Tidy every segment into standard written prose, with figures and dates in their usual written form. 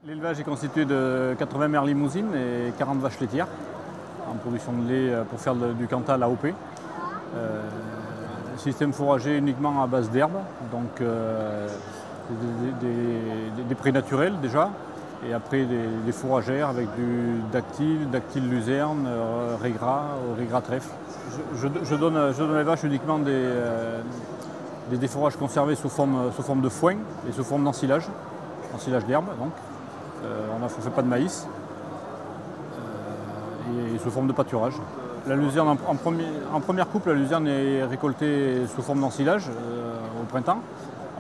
L'élevage est constitué de 80 mères limousines et 40 vaches laitières en production de lait pour faire du Cantal AOP. Système fourragé uniquement à base d'herbe, donc des prés naturels déjà, et après des fourragères avec du dactyle luzerne, régras, régras trèfle. Je donne les vaches uniquement des fourrages conservés sous forme de foin et sous forme d'ensilage d'herbe. On ne fait pas de maïs et sous forme de pâturage. La luzerne, en première coupe, la luzerne est récoltée sous forme d'ensilage au printemps.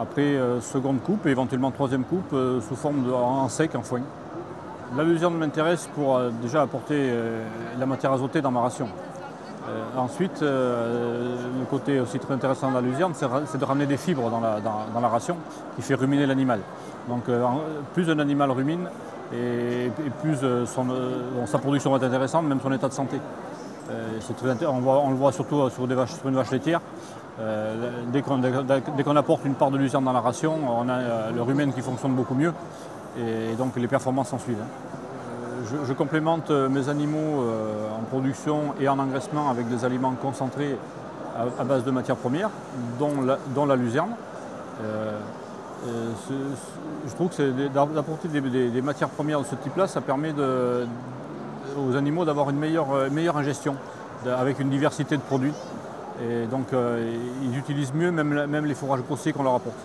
Après, seconde coupe et éventuellement troisième coupe sous forme en sec, en foin. La luzerne m'intéresse pour déjà apporter la matière azotée dans ma ration. Ensuite, le côté aussi très intéressant de la luzerne, c'est de ramener des fibres dans la ration qui fait ruminer l'animal. Donc plus un animal rumine et plus sa production va être intéressante, même son état de santé. On le voit surtout sur une vache laitière. Dès qu'on apporte une part de luzerne dans la ration, on a le rumen qui fonctionne beaucoup mieux et donc les performances s'en suivent. Je complémente mes animaux en production et en engraissement avec des aliments concentrés à base de matières premières, dont la luzerne. Je trouve que d'apporter des matières premières de ce type-là, ça permet aux animaux d'avoir une meilleure ingestion, avec une diversité de produits. Et donc ils utilisent mieux même les fourrages grossiers qu'on leur apporte.